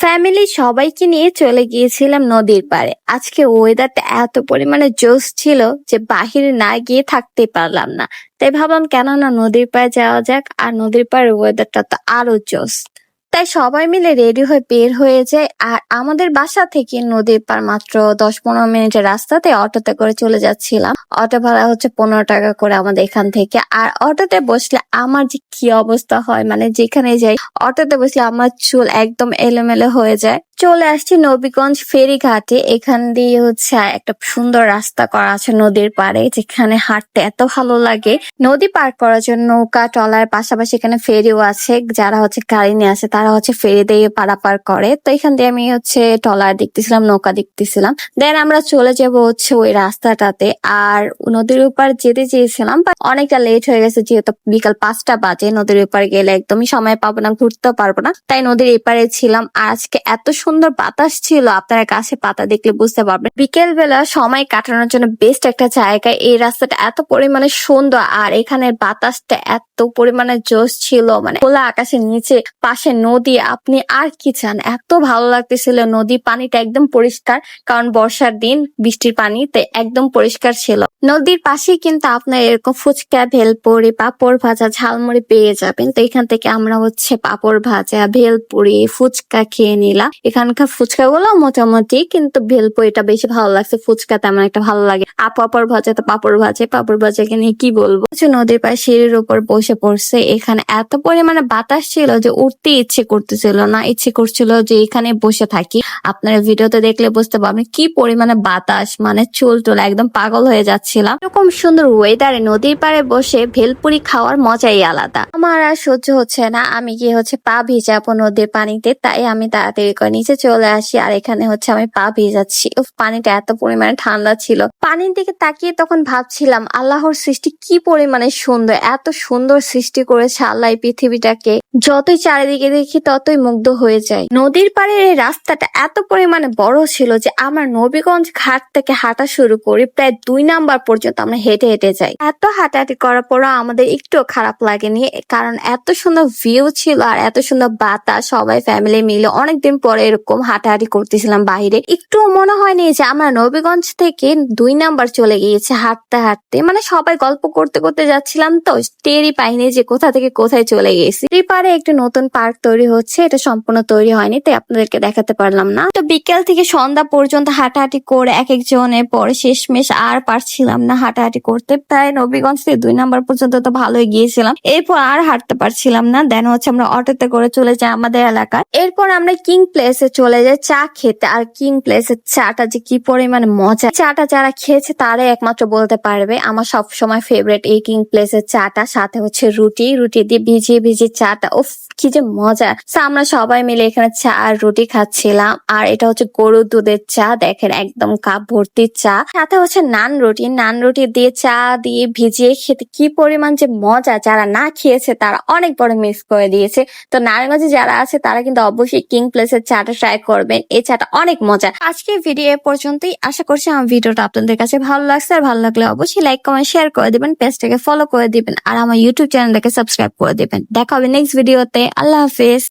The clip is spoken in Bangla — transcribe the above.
ফ্যামিলি সবাইকে নিয়ে চলে গিয়েছিলাম নদীর পাড়ে। আজকে ওয়েদারটা এত পরিমাণে জোশ ছিল যে বাহিরে না গিয়ে থাকতে পারলাম না। তাই ভাবলাম কেন না নদীর পাড়ে যাওয়া যাক, আর নদীর পাড়ের ওয়েদারটা তো আরো জোশ। তাই সবাই মিলে রেডি হয়ে বের হয়ে যায়। আর আমাদের বাসা থেকে নদীর পাড় মাত্র 10-15 মিনিটের রাস্তাতে অটোতে করে চলে যাচ্ছিলাম। অটো ভাড়া হচ্ছে 15 টাকা করে আমাদের এখান থেকে। আর অটোতে বসলে আমার যে কি অবস্থা হয়, মানে যেখানে যাই অটোতে বসলে আমার চুল একদম এলোমেলো হয়ে যায়। চলে আসছি নবীগঞ্জ ফেরিঘাটে। এখান দিয়ে হচ্ছে একটা সুন্দর রাস্তা করা আছে নদীর পাড়ে, যেখানে হাঁটতে এত ভালো লাগে। নদী পার করার জন্য নৌকা ট্রলার পাশাপাশি এখানে ফেরিও আছে। যারা হচ্ছে গাড়ি নিয়ে আসে তারা হচ্ছে ফেরি দিয়ে পারাপার করে। তো এখান দিয়ে আমি হচ্ছে ট্রলার দেখতেছিলাম, নৌকা দেখতেছিলাম। দেন আমরা চলে যাব হচ্ছে ওই রাস্তাটাতে। আর নদীর উপর যেতে চেয়েছিলাম, বাট অনেকটা লেট হয়ে গেছে, যেহেতু বিকাল 5টা বাজে। নদীর উপর গেলে একদমই সময় পাবো না, ঘুরতেও পারবো না, তাই নদীর এপারে ছিলাম। আর আজকে এত সুন্দর বাতাস ছিল, আপনারা গাছে পাতা দেখলে বুঝতে পারবেন। বিকেল বেলা সময় কাটানোর জন্য বেস্ট একটা জায়গা। এই রাস্তাটা এত পরিমাণে সুন্দর, আর এখানের বাতাসটা এত পরিমাণে জোশ ছিল, মানে খোলা আকাশের নিচে পাশে নদী, আপনি আর কি চান। এত ভালো লাগতেছিল। নদী পানিটা একদম পরিষ্কার, কারণ বর্ষার দিন বৃষ্টির পানিতে একদম পরিষ্কার ছিল। নদীর পাশেই কিন্তু আপনার এরকম ফুচকা, ভেলপুরি, পাপড় ভাজা, ঝালমুড়ি পেয়ে যাবেন। তো এখান থেকে আমরা হচ্ছে পাপড় ভাজা, ভেলপুরি, ফুচকা খেয়ে নিলাম। এখানকার ফুচকা গুলো মোটামুটি, কিন্তু ভেলপুরিটা বেশি ভালো লাগছে, ফুচকা তেমন একটা ভালো লাগে। আর পাপড় ভাজা তো পাপড় ভাজাকে নিয়ে কি বলবো। নদীর পাড়ে সিঁড়ির উপর বসে পড়ছে। এখানে এত পরিমাণে বাতাস ছিল যে উঠতে ইচ্ছে করতেছিল না, ইচ্ছে করছিল যে এখানে বসে থাকি। আপনারা ভিডিওতে দেখলে বুঝতে পারবেন কি পরিমাণে বাতাস, মানে চুল টুল একদম পাগল হয়ে যাচ্ছিলাম। এরকম সুন্দর ওয়েদারে নদীর পাড়ে বসে ভেলপুরি খাওয়ার মজাই আলাদা। আমার আর সহ্য হচ্ছে না, আমি গিয়ে হচ্ছে পা ভিজাবো নদীর পানিতে। তাই আমি তাড়াতাড়ি করে নিচে চলে আসি। আর এখানে হচ্ছে আমি পা ভিজাচ্ছি। পানিটা এত পরিমাণে ঠান্ডা ছিল। পানির দিকে তাকিয়ে তখন ভাবছিলাম আল্লাহর সৃষ্টি কি পরিমাণে সুন্দর, এত সুন্দর সৃষ্টি করেছে আল্লাহ এই পৃথিবীটাকে। যতই চারিদিকে দেখি ততই মুগ্ধ হয়ে যায়। নদীর পাড়ের এই রাস্তাটা এত পরিমাণে বড় ছিল যে আমরা নবীগঞ্জ ঘাট থেকে হাঁটা শুরু করি, প্রায় 2 নাম্বার পর্যন্ত আমরা হেঁটে হেঁটে যাই। এত হাঁটাহাঁটি করার পরও আমাদের একটুও খারাপ লাগেনি, কারণ এত সুন্দর ভিউ ছিল আর এত সুন্দর বাতাস। সবাই ফ্যামিলি মিলে অনেকদিন পরে এরকম হাঁটাহাঁটি করতেছিলাম বাহিরে। একটু মনে হয়নি যে আমরা নবীগঞ্জ থেকে 2 নাম্বার চলে গিয়েছে হাঁটতে হাঁটতে। মানে সবাই গল্প করতে করতে যাচ্ছিলাম, তো টেরই পাইনি যে কোথা থেকে কোথায় চলে গেছি। এপারে একটা নতুন পার্ক তৈরি হচ্ছে, এটা সম্পূর্ণ তৈরি হয়নি, তাই আপনাদেরকে দেখাতে পারলাম না। তো বিকেল থেকে সন্ধ্যা পর্যন্ত হাঁটাহাঁটি করে এক একজনের পরে শেষমেশ আর পারছিলাম না হাঁটাহাঁটি করতে। প্রায় নবীগঞ্জ থেকে 2 নাম্বার পর্যন্ত তো ভালোই গিয়েছিলাম, এরপর আর হাঁটতে পারছিলাম না। দেন হচ্ছে আমরা অটোতে করে চলে যাই আমাদের এলাকায়। এরপর আমরা কিং প্লেসে চলে যাই চা খেতে। আর কিং প্লেসের চাটা যে কি পরিমাণে মজা, চাটা যারা খেয়েছে তারাই একমাত্র বলতে পারবে। আমার সব সময় ফেভারিট এই কিং প্লেসের চাটা, সাথে হচ্ছে রুটি দিয়ে ভিজিয়ে ভিজিয়ে চাটা, উফ কি যে মজা। আমরা সবাই মিলে এখানে চা আর রুটি খাচ্ছিলাম। আর এটা হচ্ছে গরুর দুধের চা, দেখেন একদম কাপ ভর্তি চা। সাথে হচ্ছে নান রুটি দিয়ে চা দিয়ে ভিজিয়ে খেতে কি পরিমাণ যে মজা। যারা না খেয়েছে তারা অনেক বড় মিস করে দিয়েছে। তো নারায়ণগঞ্জে যারা আছে তারা কিন্তু অবশ্যই কিং প্লেসের চাটা ট্রাই করবেন, এই চাটা অনেক মজা। আজকে ভিডিও এ পর্যন্তই। আশা করছি আমার ভিডিওটা আপনাদের কাছে ভালো লাগছে। আর ভালো লাগলে অবশ্যই লাইক কমেন্ট শেয়ার করে দিবেন, পেজটাকে ফলো করে দিবেন, আর আমার ইউটিউব চ্যানেলটাকে সাবস্ক্রাইব করে দিবেন। দেখা হবে নেক্সট ভিডিওতে। আল্লাহ হাফেজ।